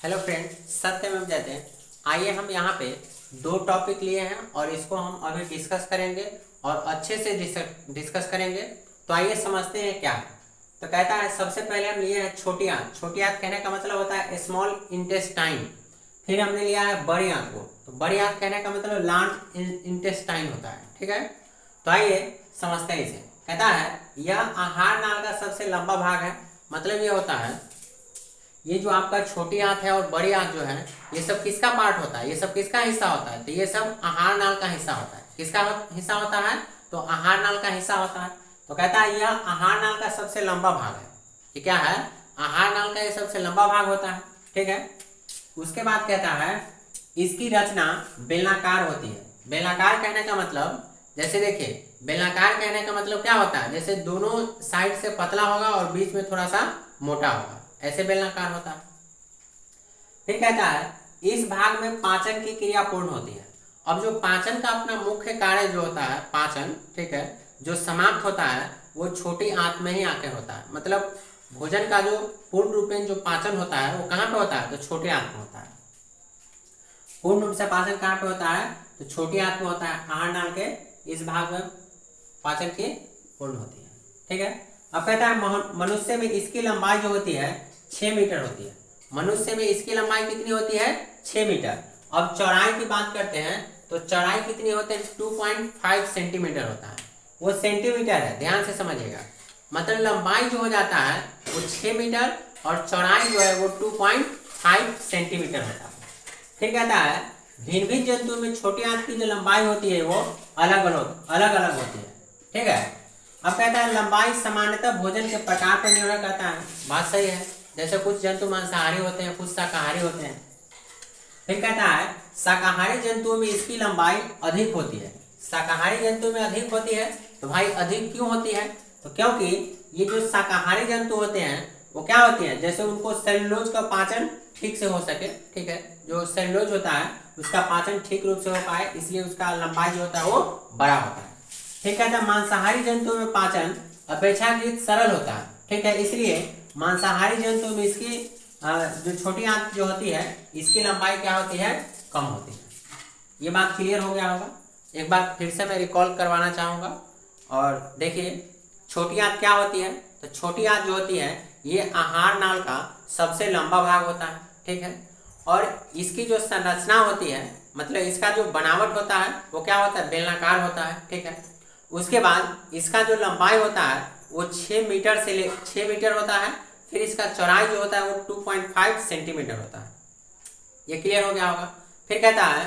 Hello friend, सत्यमेव जयते। आइए हम यहाँ पे दो टॉपिक लिए हैं और इसको हम अभी डिस्कस करेंगे और अच्छे से डिस्कस करेंगे। तो आइए समझते हैं क्या है। तो कहता है सबसे पहले हम लिए हैं छोटी आंत। छोटी आंत कहने का मतलब होता है स्मॉल इंटेस्टाइन। फिर हमने लिया है बड़ी आंत को। तो बड़ी आंत कहने का मतलब लार्ज इंटेस्टाइन होता है। ठीक है, तो आइए समझते हैं इसे। कहता है यह आहार नाल का सबसे लंबा भाग है। मतलब ये होता है ये जो आपका छोटी आंत है और बड़ी आंत जो है ये सब किसका पार्ट होता है, ये सब किसका हिस्सा होता है। तो ये सब आहार नाल का हिस्सा होता है। किसका हिस्सा होता है? तो आहार नाल का हिस्सा होता है। तो कहता है यह आहार नाल का सबसे लंबा भाग है। ये क्या है? आहार नाल का ये सबसे लंबा भाग होता है। ठीक है, उसके बाद कहता है इसकी रचना बेलनाकार होती है। बेलनाकार कहने का मतलब जैसे देखिए, बेलनाकार कहने का मतलब क्या होता है, जैसे दोनों साइड से पतला होगा और बीच में थोड़ा सा मोटा होगा, ऐसे बेलनाकार होता है। फिर कहता है इस भाग में पाचन की क्रिया पूर्ण होती है। अब जो पाचन का अपना मुख्य कार्य जो होता है पाचन, ठीक है, जो समाप्त होता है वो छोटी आंत में ही आकर होता है। मतलब भोजन का जो पूर्ण रूपेण जो पाचन होता है वो कहाँ पे होता है? तो छोटी आंत में होता है। पूर्ण रूप से पाचन कहाँ पे होता है? तो छोटी आंत में होता है। आहार नाल के इस भाग में पाचन की पूर्ण होती है। ठीक है, अब कहता है मनुष्य में इसकी लंबाई जो होती है 6 मीटर होती है। मनुष्य में इसकी लंबाई कितनी होती है? 6 मीटर। अब चौड़ाई की बात करते हैं तो चौड़ाई कितनी होती है? 2.5 सेंटीमीटर होता है। वो सेंटीमीटर है, ध्यान से समझिएगा। मतलब लंबाई जो हो जाता है वो 6 मीटर और चौड़ाई जो है वो 2.5 सेंटीमीटर होता है। फिर कहता है भिन्न भिन्न जंतुओं में छोटी आंत की जो लंबाई होती है वो अलग अलग होती है। ठीक है, अब कहता है लंबाई सामान्यतः भोजन के प्रकार पर निर्भर करता है। बात सही है, जैसे कुछ जंतु मांसाहारी होते हैं, कुछ शाकाहारी होते हैं। फिर कहता है शाकाहारी जंतुओं में इसकी लंबाई अधिक होती है। शाकाहारी जंतुओं में अधिक होती है। तो भाई अधिक क्यों होती है? तो क्योंकि ये जो शाकाहारी जंतु होते हैं वो क्या होते हैं, जैसे उनको सेलुलोज का पाचन ठीक से हो सके। ठीक है, जो सेलुलोज होता है उसका पाचन ठीक रूप से हो पाए, इसलिए उसका लंबाई जो होता है वो बड़ा होता है। ठीक है, मांसाहारी जंतुओं में पाचन अपेक्षाकृत सरल होता है। ठीक है, इसलिए मांसाहारी जंतुओं में इसकी जो छोटी आंत जो होती है इसकी लंबाई क्या होती है? कम होती है। ये बात क्लियर हो गया होगा। एक बार फिर से मैं रिकॉल करवाना चाहूँगा। और देखिए छोटी आंत क्या होती है? तो छोटी आंत जो होती है ये आहार नाल का सबसे लंबा भाग होता है। ठीक है, और इसकी जो संरचना होती है, मतलब इसका जो बनावट होता है वो क्या होता है? बेलनाकार होता है। ठीक है, उसके बाद इसका जो लंबाई होता है वो 6 मीटर होता है। फिर इसका चौड़ाई जो होता है वो 2.5 सेंटीमीटर होता है। ये क्लियर हो गया होगा। फिर कहता है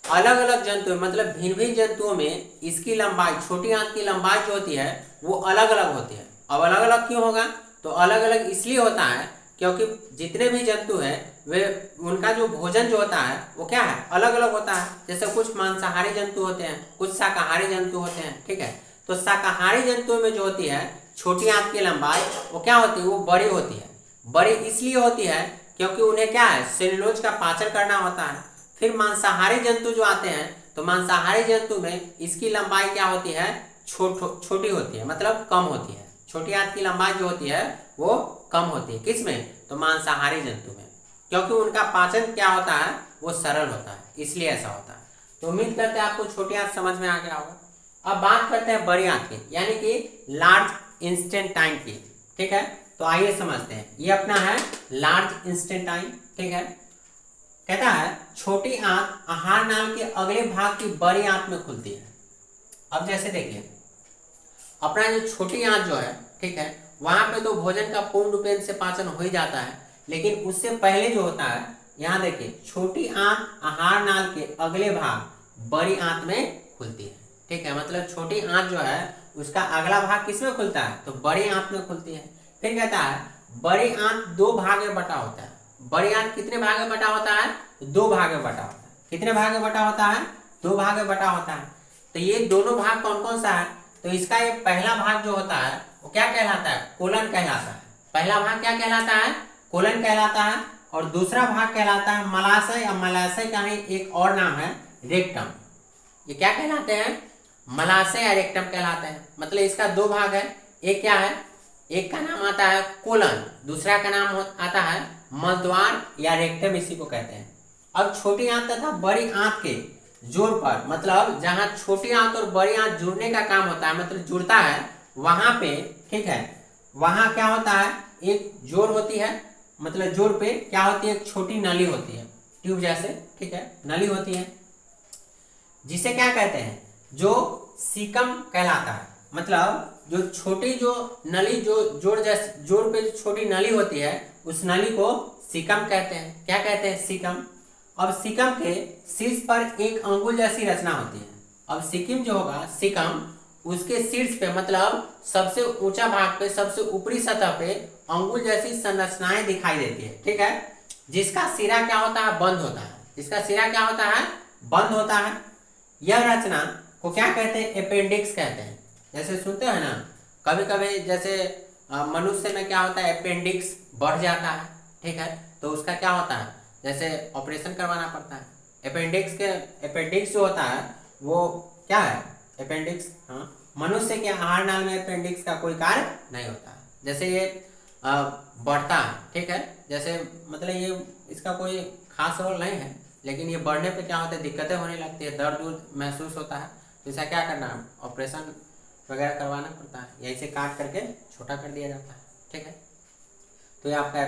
अलग अलग जंतु मतलब भिन्न भिन्न जंतुओं में इसकी लंबाई, छोटी आंत की लंबाई जो होती है वो अलग अलग होती है। अब अलग अलग क्यों होगा? तो अलग अलग इसलिए होता है क्योंकि जितने भी जंतु हैं वे उनका जो भोजन जो होता है वो क्या है? अलग अलग होता है। जैसे कुछ मांसाहारी जंतु होते हैं, कुछ शाकाहारी जंतु होते हैं। ठीक है, तो शाकाहारी जंतुओं में जो होती है छोटी आंत की लंबाई वो क्या होती है? वो बड़ी होती है। बड़ी इसलिए होती है क्योंकि उन्हें क्या है? सेलुलोज का पाचन करना होता है। फिर मांसाहारी जंतु जो आते हैं तो मांसाहारी जंतु में इसकी लंबाई क्या होती है? छोटी होती है, मतलब कम होती है। छोटी आंत की लंबाई जो होती है वो कम होती है। किसमें? तो मांसाहारी जंतु में, क्योंकि उनका पाचन क्या होता है? वो सरल होता है, इसलिए ऐसा होता है। तो उम्मीद करते हैं आपको छोटी आंत समझ में आ गया होगा। अब बात करते हैं बड़ी आंत की, यानी कि लार्ज इंस्टेंटाइन की। ठीक है, तो आइए समझते हैं। ये अपना है लार्ज इंस्टेंटाइन। ठीक है, कहता है छोटी आंत आहार नाल के अगले भाग की बड़ी आंत में खुलती है। अब जैसे देखिए अपना जो छोटी आंत जो है, ठीक है, वहां पे तो भोजन का पूर्ण रूपेण से पाचन हो ही जाता है। लेकिन उससे पहले जो होता है, यहाँ देखिए छोटी आंत आहार नाल के अगले भाग बड़ी आंत में खुलती है। ठीक है, मतलब छोटी आंत जो है उसका अगला भाग किसमें खुलता है? तो बड़ी आंत में खुलती है। फिर कहता है बड़ी आंत 2 भाग में बटा होता है। बड़ी आंत कितने भाग में बटा होता है? 2 भाग में बटा होता है। कितने भाग में बटा होता है? 2 भाग में बटा होता है। तो ये दोनों भाग कौन कौन सा है? तो इसका ये पहला भाग जो होता है वो क्या कहलाता है? कोलन कहलाता है। पहला भाग क्या कहलाता है? कोलन कहलाता है। और दूसरा भाग कहलाता है मलाशय, या मलाशय का ही एक और नाम है रेक्टम। ये क्या कहलाते हैं? मलाशय या रेक्टम कहलाते हैं। मतलब इसका 2 भाग है। एक क्या है? एक का नाम आता है कोलन, दूसरा का नाम आता है मलद्वार या रेक्टम इसी को कहते हैं। अब छोटी आंत तथा बड़ी आंत के जोड़ पर, मतलब जहां छोटी आंत और बड़ी आंत जुड़ने का काम होता है, मतलब जुड़ता है, वहां पे, ठीक है, वहां क्या होता है, एक जोड़ होती है, मतलब जोड़ पे क्या होती है, एक छोटी नली होती है, ट्यूब जैसे, ठीक है, नली होती है, जिसे क्या कहते हैं, जो सीकम कहलाता है। मतलब जो छोटी जो नली, जो जोड़ जैसे जोड़ पे जो छोटी नली होती है, उस नली को सीकम कहते हैं। क्या कहते हैं, सीकम। अब सीकम के शीर्ष पर एक अंगुल जैसी रचना होती है। अब सिक्किम जो होगा, सीकम, उसके शीर्ष पे, मतलब सबसे ऊंचा भाग पे, सबसे ऊपरी सतह पे अंगुल जैसी संरचनाएं दिखाई देती है, ठीक है, जिसका सिरा क्या होता है, बंद होता है, जिसका सिरा क्या होता है, बंद होता है। यह रचना को क्या कहते हैं, अपेंडिक्स कहते हैं। जैसे सुनते हैं ना, कभी कभी जैसे मनुष्य में क्या होता है, अपेंडिक्स बढ़ जाता है, ठीक है, तो उसका क्या होता है, जैसे ऑपरेशन करवाना पड़ता है। अपेंडिक्स जो होता है वो क्या है, अपेंडिक्स, हाँ, मनुष्य के आहार नाल में अपेंडिक्स का कोई कार्य नहीं होता है। जैसे ये बढ़ता है, ठीक है, जैसे मतलब ये इसका कोई खास रोल नहीं है, लेकिन ये बढ़ने पे क्या होता है, दिक्कतें होने लगती है, दर्द महसूस होता है, तो इसका क्या करना है, ऑपरेशन वगैरह करवाना पड़ता है, यहीं से काट करके छोटा कर दिया जाता है, ठीक है। तो ये आपका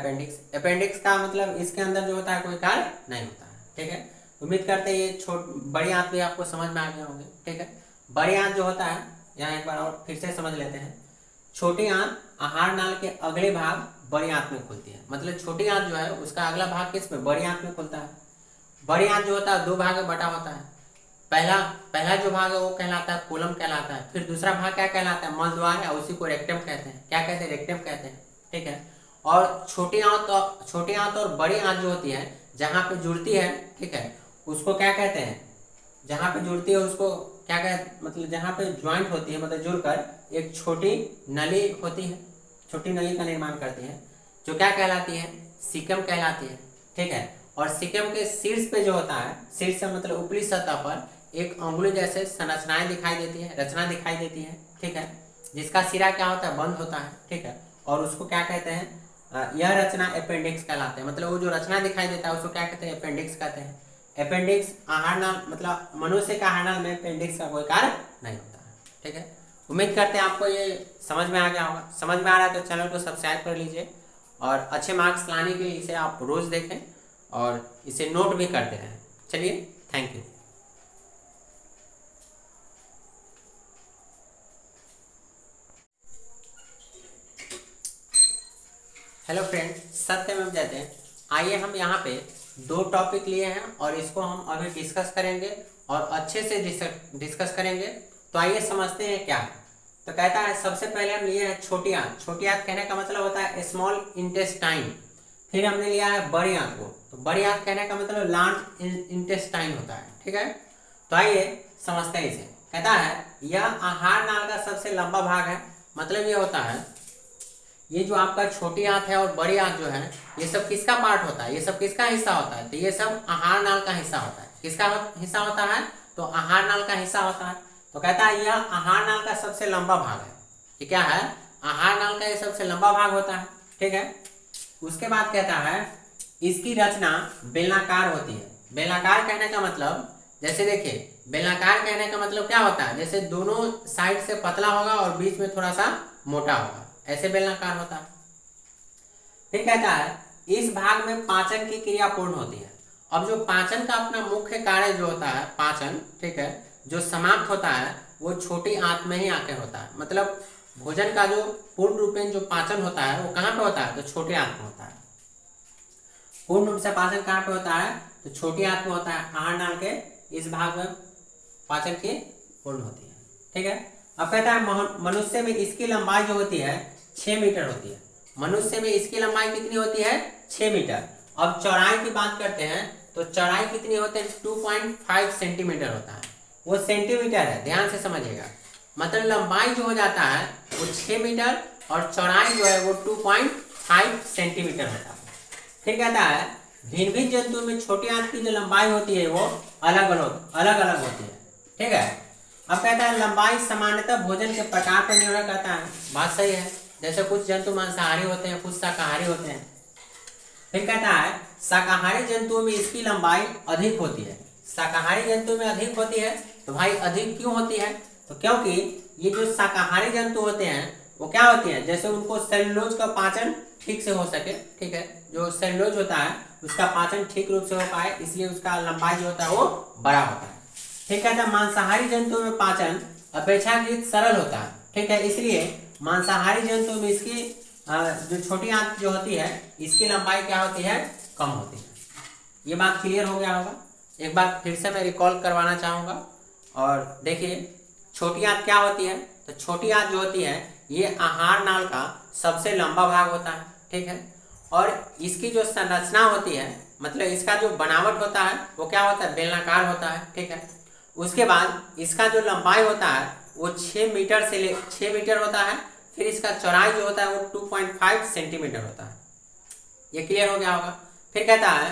अपेंडिक्स का मतलब इसके अंदर जो होता है कोई कार्य नहीं होता है, ठीक है। उम्मीद करते हैं ये बड़ी आंत भी आपको समझ में आ गए होंगे, ठीक है। बड़ी आंत जो होता है, यहाँ एक बार और फिर से समझ लेते हैं। छोटी आंत आहार नाल के अगले भाग बड़ी आंत में खुलती है, मतलब छोटी आंत जो है उसका अगला भाग किस में, बड़ी आंत में खुलता है। बड़ी आंत जो होता है दो भाग में बटा होता है। पहला जो भाग है वो कहलाता है कोलम कहलाता है, फिर दूसरा भाग क्या कहलाता है, मलद्वार, या उसी को रेक्टम कहते हैं। क्या कहते हैं, रेक्टम कहते हैं, ठीक है। और छोटी आंत और बड़ी आंत जो होती है, जहाँ पे जुड़ती है, ठीक है, उसको क्या कहते हैं, जहाँ पे जुड़ती है उसको क्या कहते, मतलब जहाँ पे ज्वाइंट होती है, मतलब जुड़कर एक छोटी नली होती है, छोटी नली का निर्माण करती है, जो क्या कहलाती है, सीकम कहलाती है, ठीक है। और सीकम के शीर्ष पे जो होता है, शीर्ष से मतलब ऊपरी सतह पर एक अंगुली जैसे संरचनाएं दिखाई देती है, रचना दिखाई देती है, ठीक है, जिसका सिरा क्या होता है, बंद होता है, ठीक है। और उसको क्या कहते हैं, यह रचना अपेंडिक्स कहलाते हैं। मतलब वो जो रचना दिखाई देता है उसको क्या कहते हैं, अपेंडिक्स कहते हैं। अपेंडिक्स आहार नाल, मतलब मनुष्य का आहार नाल में अपेंडिक्स का कोई कार्य नहीं होता है, ठीक है। उम्मीद करते हैं आपको ये समझ में आ गया होगा। समझ में आ रहा है तो चैनल को सब्सक्राइब कर लीजिए, और अच्छे मार्क्स लाने के लिए इसे आप रोज देखें और इसे नोट भी करते रहें। चलिए, थैंक यू। हेलो फ्रेंड, सत्यमेव जयते। आइए हम यहाँ पे दो टॉपिक लिए हैं और इसको हम अभी डिस्कस करेंगे और अच्छे से डिस्कस करेंगे। तो आइए समझते हैं क्या है। तो कहता है सबसे पहले हम लिए हैं छोटी आंत। छोटी आंत कहने का मतलब होता है स्मॉल इंटेस्टाइन। फिर हमने लिया है बड़ी आंत को, तो बड़ी आंत कहने का मतलब लार्ज इंटेस्टाइन होता है, ठीक है। तो आइए समझते हैं इसे। कहता है यह आहार नाल का सबसे लंबा भाग है। मतलब ये होता है, ये जो आपका छोटी आंत है और बड़ी आंत जो है, ये सब किसका पार्ट होता है, ये सब किसका हिस्सा होता है, तो ये सब आहार नाल का हिस्सा होता है। किसका हिस्सा होता है, तो आहार नाल का हिस्सा होता है। तो कहता है यह आहार नाल का सबसे लंबा भाग है। ये क्या है, आहार नाल का ये सबसे लंबा भाग होता है, ठीक है। उसके बाद कहता है इसकी रचना बेलनाकार होती है। बेलनाकार कहने का मतलब, जैसे देखिए, बेलनाकार कहने का मतलब क्या होता है, जैसे दोनों साइड से पतला होगा और बीच में थोड़ा सा मोटा होगा, ऐसे बेलनाकार होता है। फिर कहता है इस भाग में पाचन की क्रिया पूर्ण होती है। अब जो पाचन का अपना मुख्य कार्य जो होता है, पाचन, ठीक है, जो समाप्त होता है वो छोटी आंत में ही आके होता है। मतलब भोजन का जो पूर्ण रूपेण जो पाचन होता है वो कहाँ पे होता है, तो छोटी आंत में होता है। पूर्ण रूप से पाचन कहाँ पे होता है, तो छोटी आंत में होता है। आहार नाल के इस भाग में पाचन की पूर्ण होती है, ठीक है। अब कहता है मनुष्य में इसकी लंबाई जो होती है 6 मीटर होती है। मनुष्य में इसकी लंबाई कितनी होती है, 6 मीटर। अब चौड़ाई की बात करते हैं तो चौड़ाई कितनी होती है, 2.5 सेंटीमीटर होता है। वो सेंटीमीटर है, ध्यान से समझिएगा। मतलब लंबाई जो हो जाता है वो 6 मीटर और चौड़ाई जो है वो 2.5 सेंटीमीटर होता है। फिर कहता है भिन्न भिन्न जंतु में छोटी आंत की जो लंबाई होती है वो अलग अलग होती है, ठीक है। अब कहता है लंबाई सामान्यतः भोजन के प्रकार पर निर्भर करता है। बात सही है, जैसे कुछ जंतु मांसाहारी होते हैं, कुछ शाकाहारी होते हैं। फिर कहता है शाकाहारी जंतुओं में इसकी लंबाई अधिक होती है। शाकाहारी जंतुओं में अधिक होती है, तो भाई अधिक क्यों होती है? तो क्योंकि ये जो शाकाहारी जंतु होते हैं वो क्या होते हैं, जैसे उनको सेलुलोज का पाचन ठीक से हो सके, ठीक है, जो सेलुलोज होता है उसका पाचन ठीक रूप से हो पाए, इसलिए उसका लंबाई जो होता है वो बड़ा होता है। ठीक है, तो मांसाहारी जंतुओं में पाचन अपेक्षाकृत सरल होता है, ठीक है, इसलिए मांसाहारी जंतुओं में इसकी जो छोटी आंत जो होती है इसकी लंबाई क्या होती है, कम होती है। ये बात क्लियर हो गया होगा। एक बार फिर से मैं रिकॉल करवाना चाहूँगा। और देखिए छोटी आंत क्या होती है, तो छोटी आंत जो होती है ये आहार नाल का सबसे लंबा भाग होता है, ठीक है, और इसकी जो संरचना होती है, मतलब इसका जो बनावट होता है वो क्या होता है, बेलनाकार होता है, ठीक है। उसके बाद इसका जो लंबाई होता है वो 6 मीटर होता है। फिर इसका चौड़ाई जो होता है वो 2.5 सेंटीमीटर होता है। ये क्लियर हो गया होगा। फिर कहता है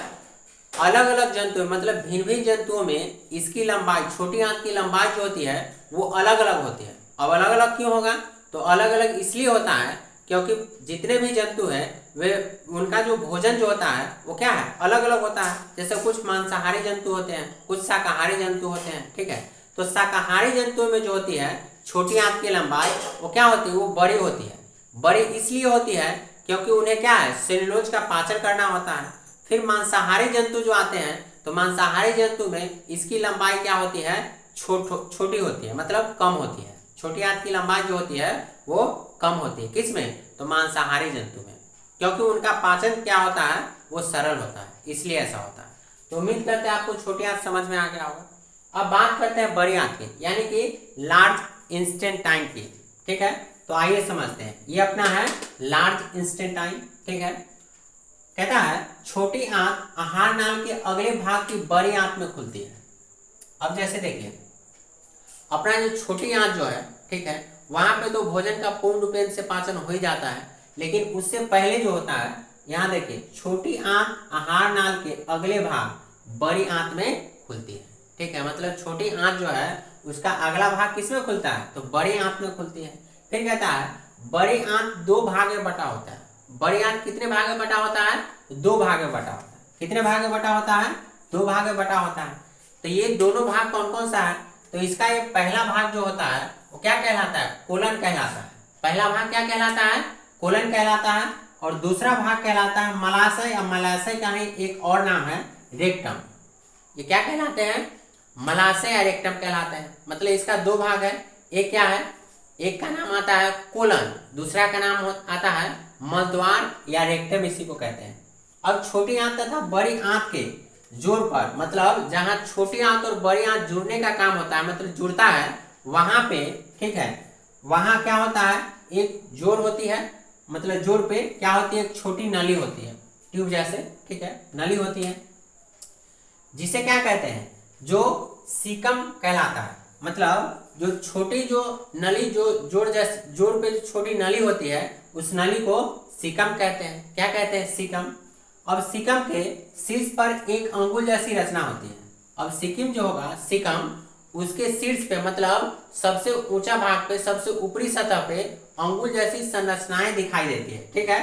अलग अलग जंतु, मतलब भिन्न भिन्न जंतुओं में इसकी लंबाई, छोटी आंत की लंबाई जो होती है वो अलग अलग होती है। अब अलग अलग क्यों होगा, तो अलग अलग इसलिए होता है क्योंकि जितने भी जंतु हैं वे, उनका जो भोजन जो होता है वो क्या है, अलग अलग होता है। जैसे कुछ मांसाहारी जंतु होते हैं, कुछ शाकाहारी जंतु होते हैं, ठीक है। तो शाकाहारी जंतुओं में जो होती है छोटी आंत की लंबाई वो क्या होती है, वो बड़ी होती है। बड़ी इसलिए होती है क्योंकि उन्हें क्या है, सेलुलोज का पाचन करना होता है। फिर मांसाहारी जंतु जो आते हैं, तो मांसाहारी जंतु में इसकी लंबाई क्या होती है, छोटी होती है, मतलब कम होती है। छोटी आंत की लंबाई जो होती है वो कम होती है, किसमें, तो मांसाहारी जंतु में, क्योंकि उनका पाचन क्या होता है, वो सरल होता है, इसलिए ऐसा होता है। तो उम्मीद करते हैं आपको छोटी आंत समझ में आ गया होगा। अब बात करते हैं बड़ी आंत की, यानी कि लार्ज इंस्टेंटाइन की, ठीक है। तो आइए समझते हैं। ये अपना है लार्ज इंस्टेंटाइन, ठीक है। कहता है छोटी आंत आहार नाल के अगले भाग की बड़ी आंत में खुलती है। अब जैसे देखिए अपना जो छोटी आंत जो है, ठीक है, वहां पे तो भोजन का पूर्ण रूपेण से पाचन हो ही जाता है, लेकिन उससे पहले जो होता है, यहाँ देखिए छोटी आंत आहार नाल के अगले भाग बड़ी आंत में खुलती है, ठीक है। मतलब छोटी आंत जो है उसका अगला भाग किसमें खुलता है, तो बड़ी आंत में खुलती है। फिर कहता है बड़ी आंत 2 भाग में बटा होता है। बड़ी आंत कितने भाग में बटा होता है, 2 भाग में बटा होता है। कितने भाग में बटा होता है, 2 भाग में बटा होता है। तो ये दोनों भाग कौन कौन सा है, तो इसका ये पहला भाग जो होता है वो क्या कहलाता है, कोलन कहलाता है। पहला भाग क्या कहलाता है, कोलन कहलाता है। और दूसरा भाग कहलाता है मलाशय, या मलाशय का ही एक और नाम है रेक्टम। ये क्या कहलाते हैं, मलाशय या रेक्टम कहलाते हैं। मतलब इसका 2 भाग है। एक क्या है, एक का नाम आता है कोलन, दूसरा का नाम आता है मलद्वार या रेक्टम, इसी को कहते हैं। अब छोटी आंत तथा बड़ी आंत के जोड़ पर, मतलब जहां छोटी आंत और बड़ी आंत जुड़ने का काम होता है, मतलब जुड़ता है, वहां पे, ठीक है, वहां क्या होता है, एक जोड़ होती है। मतलब जोड़ पे क्या होती है, एक छोटी नली होती है, ट्यूब जैसे, ठीक है, नली होती है, जिसे क्या कहते हैं, जो सीकम कहलाता है। मतलब जो छोटी जो नली, जो जोड़ पे जो छोटी नली होती है, उस नली को सीकम कहते हैं। क्या कहते हैं, सीकम। अब सीकम के शीर्ष पर एक अंगुल जैसी रचना होती है। अब सिक्किम जो होगा, सीकम, उसके शीर्ष पे, मतलब सबसे ऊंचा भाग पे, सबसे ऊपरी सतह पे अंगुल जैसी संरचनाएं दिखाई देती है, ठीक है,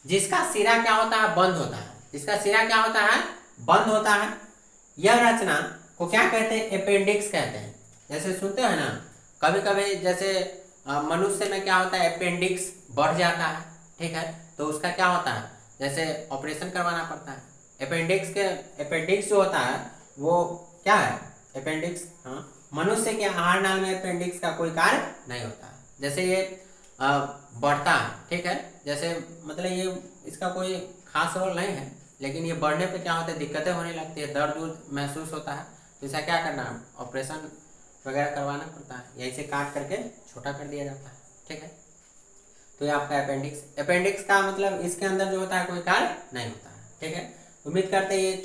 जिसका सिरा क्या होता है, बंद होता है। जिसका सिरा क्या होता है, बंद होता है। यह रचना को क्या कहते हैं, अपेंडिक्स कहते हैं। जैसे सुनते हैं ना कभी कभी, जैसे मनुष्य में क्या होता है, अपेंडिक्स बढ़ जाता है, ठीक है, तो उसका क्या होता है, जैसे ऑपरेशन करवाना पड़ता है। अपेंडिक्स जो होता है वो क्या है, अपेंडिक्स, हाँ, मनुष्य के आहार नाल में अपेंडिक्स का कोई कार्य नहीं होता है। जैसे ये बढ़ता है, ठीक है, जैसे मतलब ये इसका कोई खास रोल नहीं है, लेकिन ये बढ़ने पे क्या होता है, दिक्कतें होने लगती है, दर्द महसूस होता है, तो इसका क्या करना है, ऑपरेशन वगैरह करवाना पड़ता है, यहीं से काट करके छोटा कर दिया जाता है, ठीक है। तो ये आपका अपेंडिक्स का मतलब इसके अंदर जो होता है कोई कार्य नहीं होता है, ठीक है। उम्मीद करते हैं ये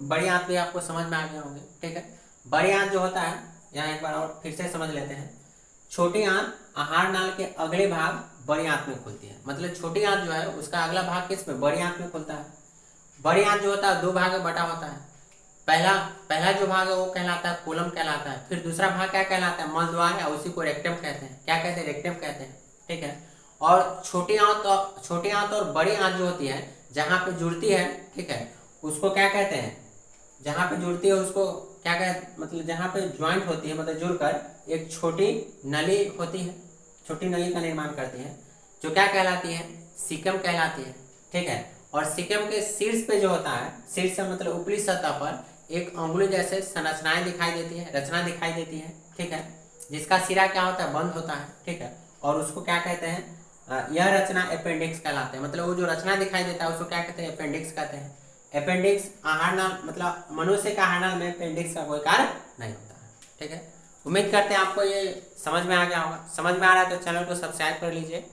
बड़ी आंत भी आपको समझ में आ गए होंगे, ठीक है। बड़ी आंत जो होता है, यहाँ एक बार और फिर से समझ लेते हैं। छोटी आंत आहार नाल के अगले भाग बड़ी आंत में खुलती है। मतलब छोटी आंत जो है उसका अगला भाग किस में, बड़ी आंत में खुलता है। बड़ी आंत जो होता है 2 भाग में बटा होता है। पहला जो भाग है वो कहलाता है कोलम कहलाता है। फिर दूसरा भाग क्या कहलाता है, मलद्वार, या उसी को रेक्टम कहते हैं। क्या कहते हैं, रेक्टम कहते हैं, ठीक है। और छोटी आंत और बड़ी आंत जो होती है जहाँ पे जुड़ती है, ठीक है, उसको क्या कहते हैं, जहाँ पे जुड़ती है उसको क्या कहते, मतलब जहाँ पे ज्वाइंट होती है, मतलब जुड़कर एक छोटी नली होती है, छोटी नली का निर्माण करती है, जो क्या कहलाती है, सीकम कहलाती है, ठीक है। और सीकम के शीर्ष पे जो होता है, शीर्ष से मतलब ऊपरी सतह पर एक अंगुली जैसे संरचनाएं दिखाई देती है, रचना दिखाई देती है, ठीक है, जिसका सिरा क्या होता है, बंद होता है, ठीक है। और उसको क्या कहते हैं, यह रचना अपेंडिक्स कहलाते हैं, मतलब वो जो रचना दिखाई देता है उसको क्या कहते हैं, अपेंडिक्स कहते हैं। अपेंडिक्स आहार नाल, मतलब मनुष्य का आहार नाल में अपेंडिक्स का कोई कार्य नहीं होता है, ठीक है। उम्मीद करते हैं आपको ये समझ में आ गया होगा। समझ में आ रहा है तो चैनल को सब्सक्राइब कर लीजिए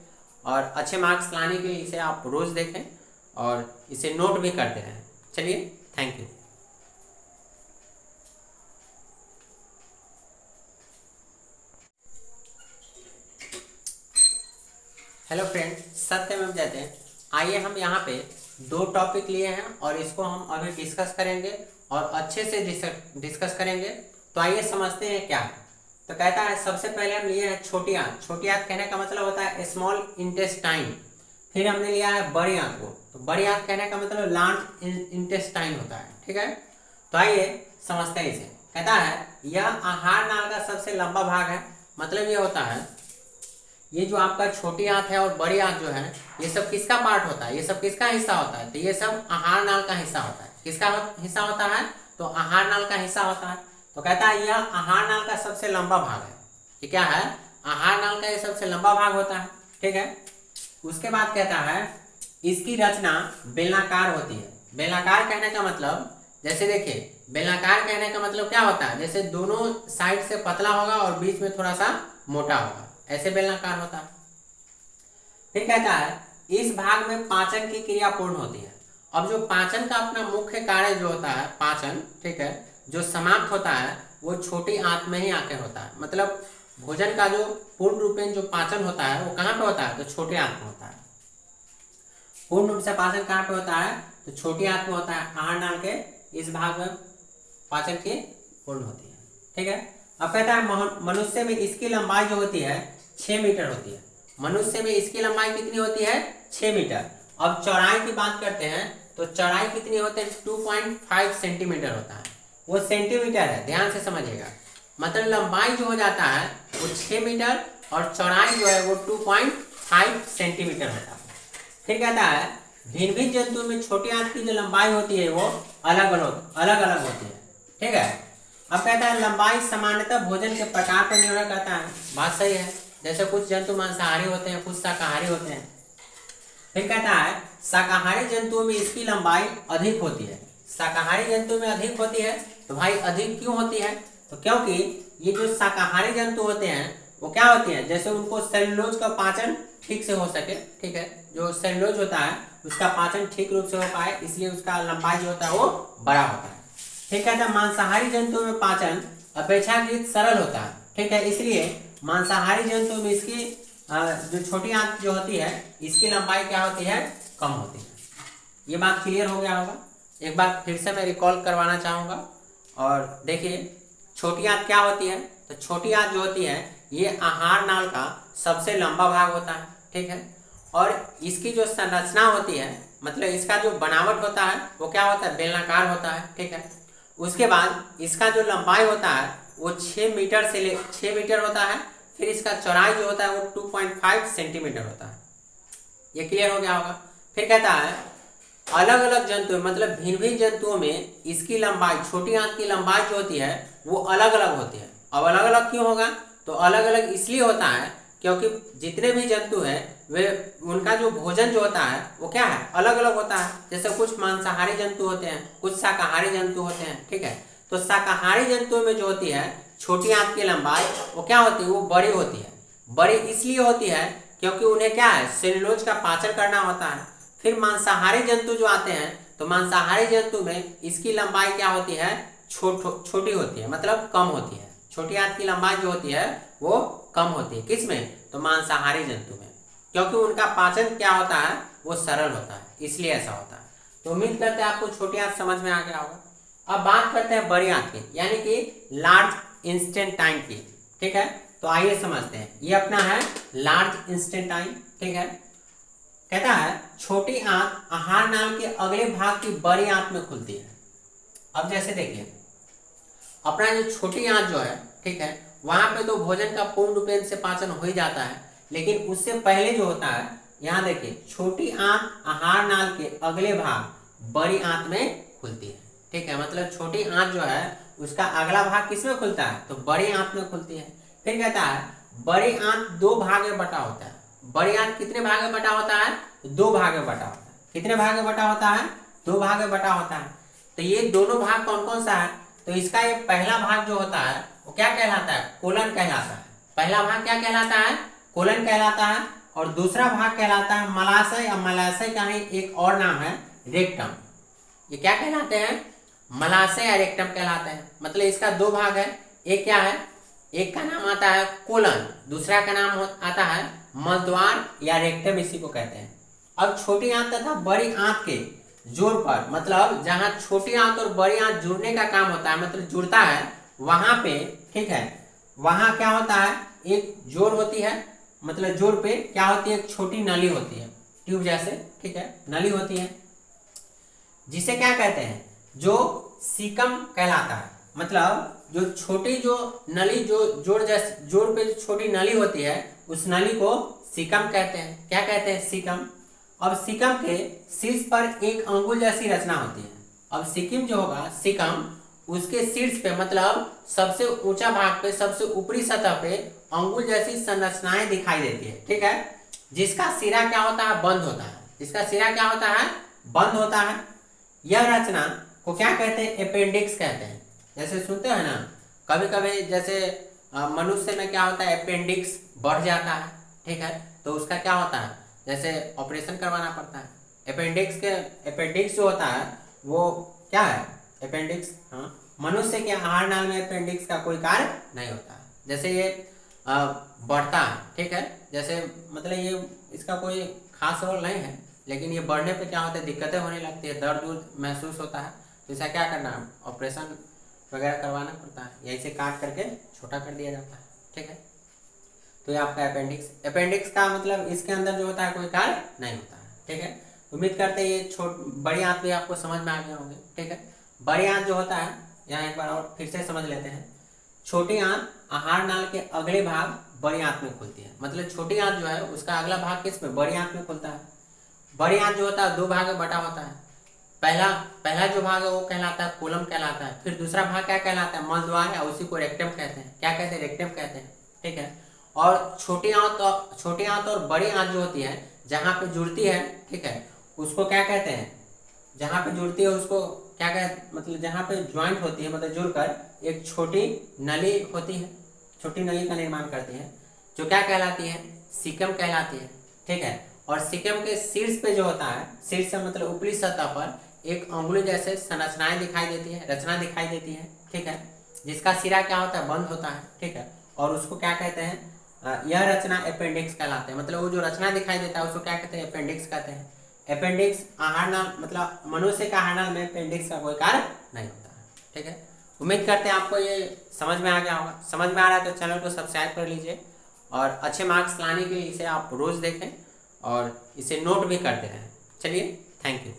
और अच्छे मार्क्स लाने के लिए इसे आप रोज़ देखें और इसे नोट भी करते रहें। चलिए, थैंक यू। हेलो फ्रेंड, सत्यम जयते हैं। आइए हम यहाँ पे दो टॉपिक लिए हैं और इसको हम अभी डिस्कस करेंगे और अच्छे से डिस्कस करेंगे। तो आइए समझते हैं क्या है। तो कहता है सबसे पहले हम लिए हैं छोटी आंत। छोटी आंत कहने का मतलब होता है स्मॉल इंटेस्टाइन। फिर हमने लिया है बड़ी आंत को, तो बड़ी आंत कहने का मतलब लार्ज इंटेस्टाइन होता है, ठीक है। तो आइए समझते हैं इसे। कहता है यह आहार नाल का सबसे लंबा भाग है। मतलब ये होता है, ये जो आपका छोटी आंत है और बड़ी आंत जो है, ये सब किसका पार्ट होता है, ये सब किसका हिस्सा होता है, तो ये सब आहार नाल का हिस्सा होता है। किसका हिस्सा होता है, तो आहार नाल का हिस्सा होता है। तो कहता है यह आहार नाल का सबसे लंबा भाग है। ये क्या है, आहार नाल का ये सबसे लंबा भाग होता है, ठीक है। उसके बाद कहता है इसकी रचना बेलनाकार होती है। बेलनाकार कहने का मतलब, जैसे देखिए, बेलनाकार कहने का मतलब क्या होता है, जैसे दोनों साइड से पतला होगा और बीच में थोड़ा सा मोटा होगा, ऐसे बेलनाकार होता है। फिर कहता है इस भाग में पाचन की क्रिया पूर्ण होती है। अब जो पाचन का अपना मुख्य कार्य जो होता है, पाचन, ठीक है, जो समाप्त होता है वो छोटी आंत में ही आके होता है। मतलब भोजन का जो पूर्ण रूपेण जो पाचन होता है वो कहाँ पे होता है, तो छोटी आंत में होता है। पूर्ण रूप से पाचन कहाँ पे होता है, तो छोटी आंत में होता है। आहार नाल के इस भाग में पाचन की पूर्ण होती है, ठीक है। अब कहता है मनुष्य में इसकी लंबाई जो होती है 6 मीटर होती है। मनुष्य में इसकी लंबाई कितनी होती है, 6 मीटर। अब चौड़ाई की बात करते हैं तो चौड़ाई कितनी होती है, 2.5 सेंटीमीटर होता है। वो सेंटीमीटर है, ध्यान से समझिएगा। मतलब लंबाई जो हो जाता है वो 6 मीटर और चौड़ाई जो है वो 2.5 सेंटीमीटर होता है। फिर कहता है भिन्न भिन्न जंतुओं में छोटी आंत की जो लंबाई होती है वो अलग अलग होती है, ठीक है। अब कहता है लंबाई सामान्यतः भोजन के प्रकार पर निर्भर करता है। बात सही है, जैसे कुछ जंतु मांसाहारी होते हैं, कुछ शाकाहारी होते हैं। फिर कहता है शाकाहारी जंतुओं में इसकी लंबाई अधिक होती है। शाकाहारी जंतुओं में अधिक होती है, तो भाई अधिक क्यों होती है, तो क्योंकि ये जो शाकाहारी जंतु होते हैं वो क्या होती है, जैसे उनको सेलुलोज का पाचन ठीक से हो सके, ठीक है, जो सेलुलोज होता है उसका पाचन ठीक रूप से हो पाए, इसलिए उसका लंबाई जो होता है वो बड़ा होता है। ठीक है, तो मांसाहारी जंतुओं में पाचन अपेक्षाकृत सरल होता है, ठीक है, इसलिए मांसाहारी जंतुओं में इसकी जो छोटी आंत जो होती है इसकी लंबाई क्या होती है, कम होती है। ये बात क्लियर हो गया होगा। एक बार फिर से मैं रिकॉल करवाना चाहूँगा। और देखिए छोटी आंत क्या होती है, तो छोटी आंत जो होती है ये आहार नाल का सबसे लंबा भाग होता है, ठीक है। और इसकी जो संरचना होती है, मतलब इसका जो बनावट होता है वो क्या होता है, बेलनाकार होता है, ठीक है। उसके बाद इसका जो लंबाई होता है वो 6 मीटर होता है। फिर इसका चौड़ाई जो होता है वो 2.5 सेंटीमीटर होता है। ये क्लियर हो गया होगा। फिर कहता है अलग अलग जंतु, मतलब भिन्न भिन्न जंतुओं में इसकी लंबाई, छोटी आंत की लंबाई जो होती है वो अलग अलग होती है। अब अलग अलग क्यों होगा, तो अलग अलग इसलिए होता है क्योंकि जितने भी जंतु हैं वे, उनका जो भोजन जो होता है वो क्या है, अलग अलग होता है। जैसे कुछ मांसाहारी जंतु होते हैं, कुछ शाकाहारी जंतु होते हैं, ठीक है। तो शाकाहारी जंतुओं में जो होती है छोटी आंत की लंबाई वो क्या होती है, वो बड़ी होती है। बड़ी इसलिए होती है क्योंकि उन्हें क्या है, सेलुलोज का पाचन करना होता है। फिर मांसाहारी जंतु जो आते हैं, तो मांसाहारी जंतु में इसकी लंबाई क्या होती है, छोटी होती है, मतलब कम होती है। छोटी आंत की लंबाई जो होती है वो कम होती है, किसमें, तो मांसाहारी जंतु में, क्योंकि उनका पाचन क्या होता है, वो सरल होता है, इसलिए ऐसा होता है। तो उम्मीद करते हैं आपको छोटी आंत समझ में आ गया होगा। अब बात करते हैं बड़ी आंत की, यानी कि लार्ज इंस्टेंटाइन की, ठीक है। तो आइए समझते हैं। ये अपना है लार्ज इंस्टेंटाइन, ठीक है। कहता है छोटी आंत आहार नाल के अगले भाग की बड़ी आंत में खुलती है। अब जैसे देखिए अपना जो छोटी आंत जो है, ठीक है, वहां पे तो भोजन का पूर्ण रूपेण से पाचन हो ही जाता है, लेकिन उससे पहले जो होता है, यहाँ देखिए छोटी आंत आहार नाल के अगले भाग बड़ी आंत में खुलती है। ठीक है, मतलब छोटी आंत जो है उसका अगला भाग किसमें खुलता है, तो बड़ी आंत में खुलती है। फिर कहता है बड़ी आंत दो भाग में बटा होता है। बड़ी आंत कितने भाग में बटा होता है, दो भाग में बटा होता है। कितने भाग में बटा होता है, दो भाग में बटा होता है। तो ये दोनों भाग कौन कौन सा है, तो इसका ये पहला भाग जो होता है वो क्या कहलाता है, कोलन कहलाता है। पहला भाग क्या कहलाता है, कोलन कहलाता है। और दूसरा भाग कहलाता है मलाशय, या मलाशय का ही एक और नाम है रेक्टम। ये क्या कहलाते हैं, मलाशय या रेक्टम कहलाते हैं। मतलब इसका दो भाग है, एक क्या है, एक का नाम आता है कोलन, दूसरा का नाम आता है मलद्वार या रेक्टम, इसी को कहते हैं। अब छोटी आंत तथा बड़ी आंत के जोड़ पर, मतलब जहां छोटी आंत और बड़ी आंत जुड़ने का काम होता है, मतलब जुड़ता है, वहां पे, ठीक है, वहां क्या होता है, एक जोड़ होती है, मतलब जोड़ पे क्या होती है, एक छोटी नली होती है, ट्यूब जैसे, ठीक है, नली होती है, जिसे क्या कहते हैं, जो सीकम कहलाता है। मतलब जो छोटी जो नली, जो जोड़ पे जो छोटी नली होती है, उस नली को सीकम कहते हैं। क्या कहते हैं, सीकम। अब सीकम के शीर्ष पर एक अंगुल जैसी रचना होती है। अब सिक्किम जो होगा, सीकम, उसके शीर्ष पे, मतलब सबसे ऊंचा भाग पे, सबसे ऊपरी सतह पे अंगुल जैसी संरचनाएं दिखाई देती है। ठीक है, जिसका सिरा क्या होता है, बंद होता है। जिसका सिरा क्या होता है, बंद होता है। यह रचना को क्या कहते हैं, अपेंडिक्स कहते हैं। जैसे सुनते हैं ना कभी कभी, जैसे मनुष्य में क्या होता है, अपेंडिक्स बढ़ जाता है, ठीक है, तो उसका क्या होता है, जैसे ऑपरेशन करवाना पड़ता है। अपेंडिक्स जो होता है वो क्या है, अपेंडिक्स, हाँ, मनुष्य के आहार नाल में अपेंडिक्स का कोई कार्य नहीं होता है। जैसे ये बढ़ता है, ठीक है, जैसे मतलब ये इसका कोई खास रोल नहीं है, लेकिन ये बढ़ने पे क्या होता है, दिक्कतें होने लगती है, दर्द महसूस होता है, तो इसे क्या करना है, ऑपरेशन वगैरह करवाना पड़ता है, या इसे काट करके छोटा कर दिया जाता है। ठीक है, तो ये आपका अपेंडिक्स का मतलब इसके अंदर जो होता है कोई कार्य नहीं होता है। ठीक है, उम्मीद करते हैं ये बड़ी आंत भी आपको समझ में आ गया होंगे। ठीक है, बड़ी आंत जो होता है, यहाँ एक बार और फिर से समझ लेते हैं। छोटी आंत आहार नाल के अगले भाग बड़ी आंत में खुलती है। मतलब छोटी आंत जो है उसका अगला भाग किस में, बड़ी आंत में खुलता है। बड़ी आंत जो होता है दो भाग में बटा होता है। पहला जो भाग है वो कहलाता है कोलम कहलाता है। फिर दूसरा भाग क्या कहलाता है, मलद्वार, या उसी को रेक्टम कहते हैं। क्या कहते हैं, रेक्टम कहते हैं। ठीक है, और छोटी आंत और बड़ी आंत जो होती है, जहाँ पे जुड़ती है, ठीक है, उसको क्या कहते हैं, जहाँ पे जुड़ती है उसको क्या कहते, मतलब जहाँ पे ज्वाइंट होती है, मतलब जुड़कर एक छोटी नली होती है, छोटी नली का निर्माण करती है, जो क्या कहलाती है, सीकम कहलाती है। ठीक है, और सीकम के शीर्ष पे जो होता है, शीर्ष से मतलब ऊपरी सतह पर एक अंगुली जैसे संरचनाएं दिखाई देती है, रचना दिखाई देती है। ठीक है, जिसका सिरा क्या होता है, बंद होता है। ठीक है, और उसको क्या कहते हैं, यह रचना अपेंडिक्स कहलाते हैं। मतलब वो जो रचना दिखाई देता है उसको क्या कहते हैं, अपेंडिक्स कहते हैं। अपेंडिक्स आहार नाल, मतलब मनुष्य का आहार नाल में अपेंडिक्स का कोई कार्य नहीं होता है। ठीक है, उम्मीद करते हैं आपको ये समझ में आ गया होगा। समझ में आ रहा है तो चैनल को सब्सक्राइब कर लीजिए, और अच्छे मार्क्स लाने के लिए इसे आप रोज देखें और इसे नोट भी करते रहें। चलिए, थैंक यू।